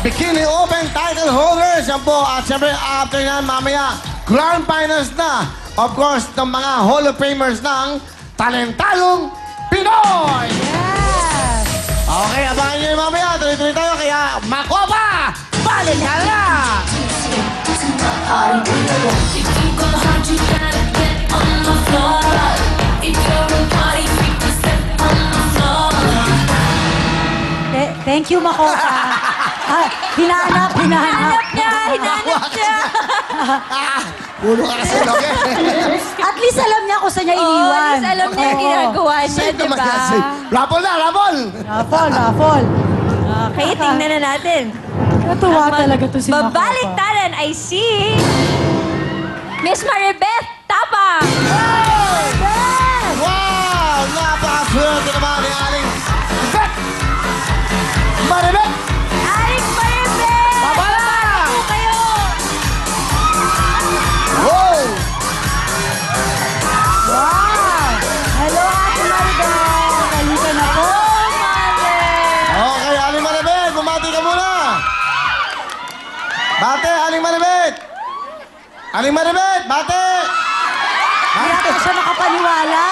Bikini Open title holders. Yan po. At syempre, after yan, mamaya, grand finals na. Of course, ng mga Hall of Famers ng Talentadong Pinoy. Yes! Okay, abangan nyo yung mamaya. Tuloy-tuloy tayo. Kaya, Makopa! Balik ka na! Thank you, Makopa. Hinanap. Hinanap niya! Pulo ka kasi, Loke. At least alam niya kung saan niya iniwan. At least alam niya yung ginagawa niya, Save di naman ba? yan, save. Rapol na, rapol! Raffle. Okay, tingnan na natin. Natuwa talaga to si Makopa. Babaliktaran ay si... Miss Maribeth Tapang! Wow! Napakaswerte naman ni Aling Bet! Maribet! Aling Maribeth! Babala! Po kayo! Wow! Wow! Hello, Ate Maribel. Halika na po. Okay, Aling Maribet, bumati ka muna! Bate, Aling Maribet! Aling Maribet, bate! Hindi ata siya makapaniwala.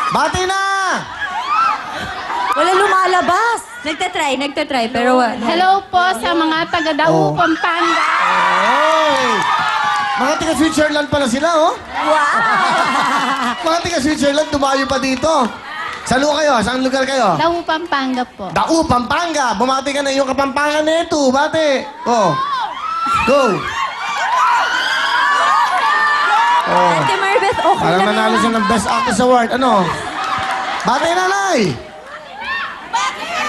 Bati na! Wala lumalabas. Nagtatry, pero... Hello po sa mga taga-Dao, Pampanga. Oy! Mga taga Switzerland pala sila, oh. Wow! Mga taga Switzerland, dumayo pa dito. Saan kayo? Saan lugar kayo? Dao, Pampanga po. Dao, Pampanga. Bumati ka na yung kapampangan na ito. Bate. Oh. Go. Oh. Ate Maribeth, okay Parang lang nanalo yan. siya ng Best Actress Award. Ano? Bate, nanay.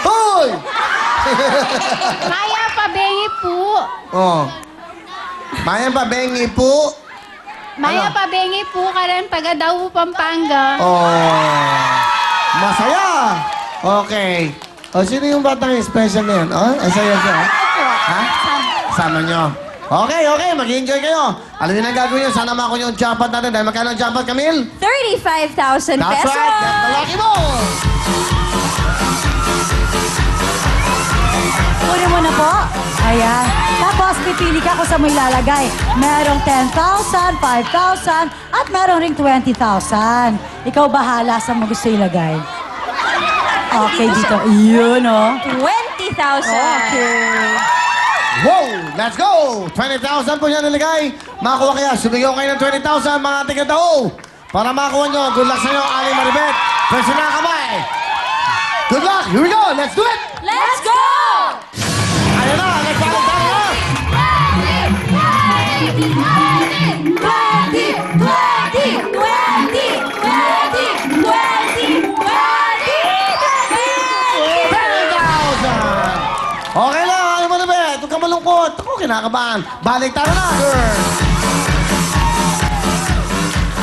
Hoy! Maya Pabengi po. Oh. Maya pa, bengi po. Maya Ano? Pabengi po karan taga-Dao, Pampanga. Oh. Masaya. Okay. O, sino yung batang special na yan? Oh, asaya siya. Ha? Sama nyo. Okay, mag-enjoy kayo. Alam niyo na ang gagawin nyo. Sana mako nyo yung jackpot natin. Dahil magkano ang jackpot, Camille? 35,000 That's pesos! right. That's the lucky ball. Kunin mo na po. Ayan. Tapos, pipili ka kung saan mo ilalagay. Merong 10,000, 5,000, at merong ring 20,000. Ikaw bahala sa mo gusto ilagay. Okay, dito. Yun, oh. 20,000! Okay. Wow! Let's go! 20,000 po niya nilagay. Makakuha kaya. Sumigaw kayo ng 20,000 mga tiga-tao. Para makakuha nyo. Good luck sa inyo, Aling Maribet. Pwede na kamay. Good luck! Here we go! Let's do it! Let's go! Ayan na! Nagpalit tayo na! 10,000! Okay lang, Aling Maribet. Huwag ka malungkot. Ako kinakabahan. Baliktaran na, girls!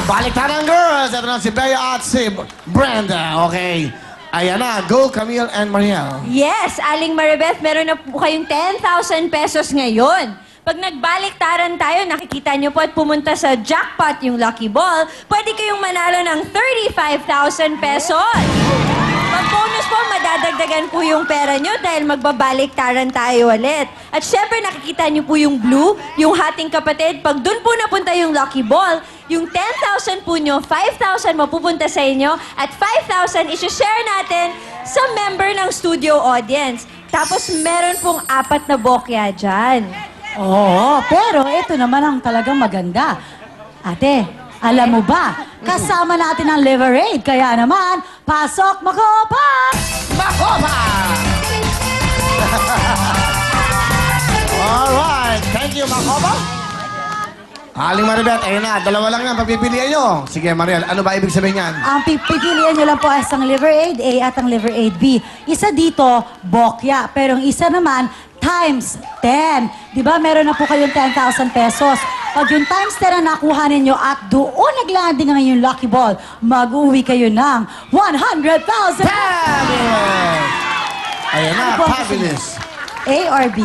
Baliktaran, girls! Ito na si Bea at si Brenda. Okay. Ayan na. Go, Camille and Mariel. Yes, Aling Maribeth, meron na po kayong 10,000 pesos ngayon. Pag nagbaliktaran tayo, nakikita nyo po at pumunta sa jackpot yung lucky ball, pwede kayong manalo ng 35,000 pesos. Pag bonus po, madadagdagan po yung pera nyo dahil magbabaliktaran tayo ulit. At syempre, nakikita nyo po yung blue, yung hating kapatid. Pag dun po napunta yung lucky ball, yung 10,000 po nyo, 5,000 mapupunta sa inyo, at 5,000 isi-share natin sa member ng studio audience. Tapos meron pong 4 na bokya dyan. Oo, pero ito naman ang talagang maganda. Ate, alam mo ba, kasama natin ang Liver Aid. Kaya naman, pasok Makopa! Makopa! Alright. Thank you, Makopa. Aling Maribet, ayun na. Dalawa lang yan. Pagpipilian nyo. Sige, Mariel. Ano ba ibig sabihin yan? Ang pipilian nyo lang po ay isang Liver Aid A at ang Liver Aid B. Isa dito, bokya. Pero ang isa naman, times 10. Di ba, meron na po kayong 10,000 pesos. Pag yung times 10 na nakuha ninyo at doon naglanding ang inyong lucky ball, mag-uwi kayo ng 100,000 Fabulous! Ayan na, Ano po ang fabulous. A or B?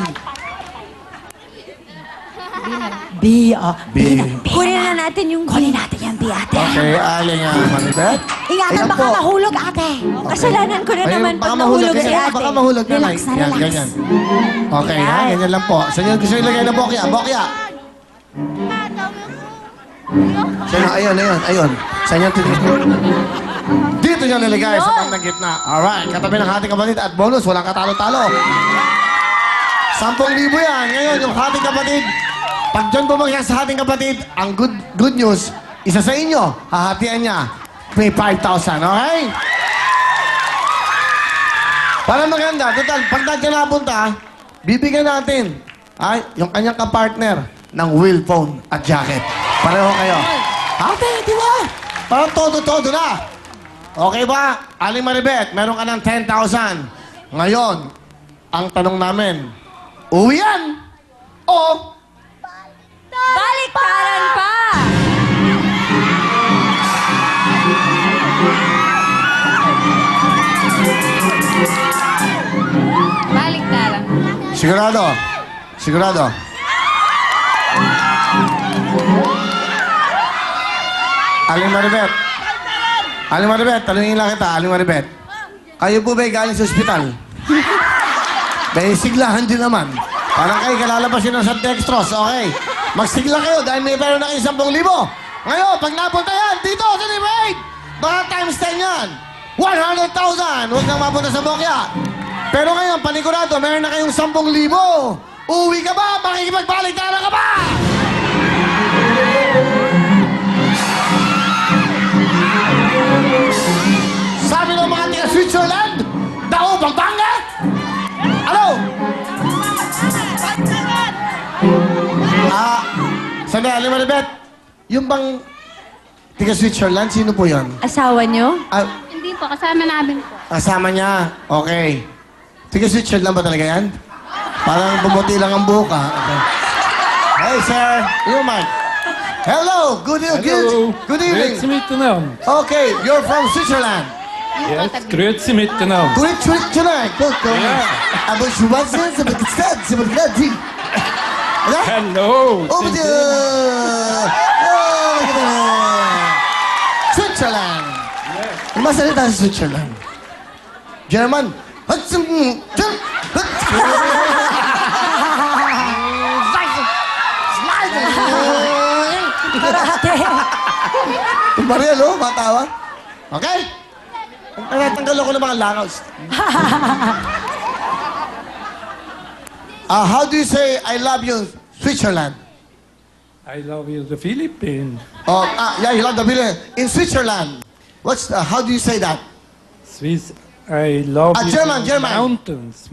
B, oh. B. B. Kunin na natin yung Kunin natin yan, B. hindi, ate. Okay, Aling Maribeth. Ingatan, Ayan baka po. mahulog, ate. Kasalanan ko na Ayun, naman baka pag mahulog nahulog ka si na, ate. baka mahulog na. Relax na, Yan, relax. ganyan. Okay, ha? Ganyan lang po. Saan yun gusto ilagay na bokya? Bokya! Saan? Ayun. Saan yun titignan? Dito niya nilagay sa bandang gitna. Alright, katabi ng ating kapatid at bonus, walang katalo-talo. 10,000 yan. Ngayon, yung ating kapatid, pag dyan bumagsak sa ating kapatid, ang good news, isa sa inyo, hahatian niya, may 5,000, okay? Para maganda, total, pag nandiyan napunta, bibigyan natin yung kanyang kapartner ng wheel phone at jacket. Pareho kayo. Ate, di ba? Parang todo-todo na. Okay ba? Aling Maribeth, meron ka ng 10,000. Ngayon, ang tanong namin, uwi yan o Baliktaran pa! Baliktaran. sigurado? Sigurado? Aling Maribeth. Aling Maribeth, tanungin lang kita, Aling Maribeth. Kayo po ba'y galing sa ospital? May siglahan din naman. Parang kayo kalalabasin ng San Dextros, okay? Magsigla kayo dahil may meron na kayo 10,000. Ngayon, pag napunta yan, dito sa Libre 8, mga times 10 yan. 100,000! Huwag nang mapunta sa Bokya. Pero ngayon, panigurado, meron na kayong 10,000. Uwi ka ba? Makikipagbalik-tara ka ba? Sabi ng mga taga Switzerland, Dao, Pampanga? Ano? Sabi, Aling Maribeth, yung bang taga Switzerland, sino po yun? Asawa niyo? Hindi po, kasama namin po. Kasama niya. Okay. Taga Switzerland ba talaga yan? Parang bumuti lang ang buka. Okay. Hey, sir. You, Mike. Hello. Good Hello. evening. Grüezi miteinander. Okay, you're from Switzerland. Yes, grüezi miteinander. Good Switzerland. Good. Aber Schwarzen, sie wird gesagt, sie wird gesagt. Hello. Oh, Switzerland. Yung masalita sa Switzerland. German. Mariel, oh, matawa. Okay? Natanggal ako ng mga langaws. How do you say I love you, Switzerland? I love you, the Philippines. Oh, yeah, you love the village. In Switzerland, how do you say that? Swiss. I love you. German. Mountains.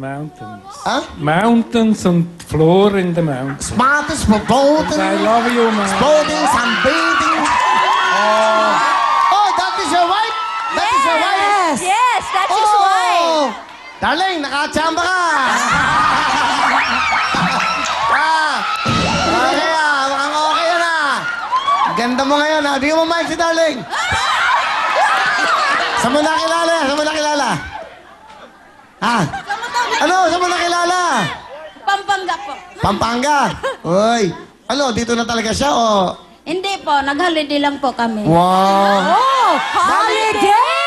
Huh? Mountains and floor in the mountains. Smartest for boating, I love you, man. boating, sunbathing. Oh, that is your wife? That is your wife? Yes! Yes, that's his wife. Oh! Darling, nakachamba ka! Okay mukhang okay yan Ganda mo ngayon Bigyan mo mic si Darling. Saan mo nakilala? Ano? Saan mo nakilala? Pampanga po. Pampanga? Uy. Ano, dito na talaga siya o? Hindi po, nag-holiday lang po kami. Wow! Oh! Holiday!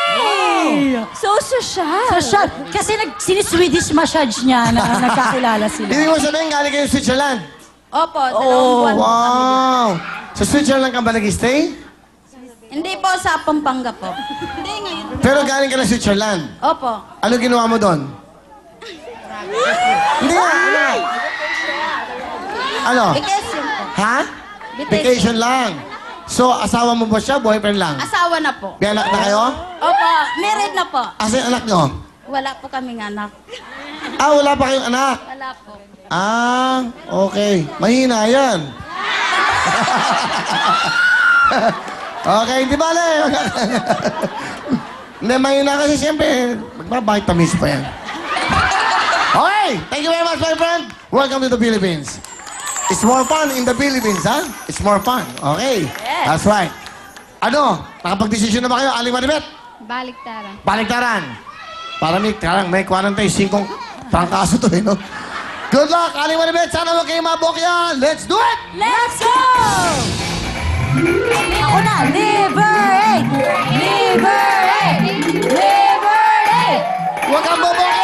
So social. Social. Kasi sini-Swedish massage niya na nagkakilala sila. Hindi mo sabihin galing kayo sa Switzerland? Opo, dalawang buwan po kami. Wow! Sa Switzerland ka ba nag-stay? Hindi po, sa Pampanga po. Hindi ngayon. Pero galing ka na Switzerland. Opo. Ano ginawa mo doon? Hindi Ano? Vacation po. Ha? Vacation lang. So, asawa mo ba siya? Boyfriend lang? Asawa na po. May anak na kayo? Opo, married na po. Asa yung anak nyo? Wala po kaming anak. Wala pa kayong anak? Wala po. Okay. Mahina yan. Okay, di ba Hindi, mahina kasi siyempre, magbabitamis pa yan. Okay, thank you very much, my friend. Welcome to the Philippines. It's more fun in the Philippines, ha? It's more fun. Okay, that's right. Ano, nakapag-desisyon na ba kayo, Aling Maribeth? Baliktaran. Baliktaran. Para may 45 trangkaso to, no? Good luck, Aling Maribeth. Sana huwag kayo mabok yan. Let's do it! Let's go! Ako na, Liver 8! Liver 8! Liver 8! Huwag kang bobo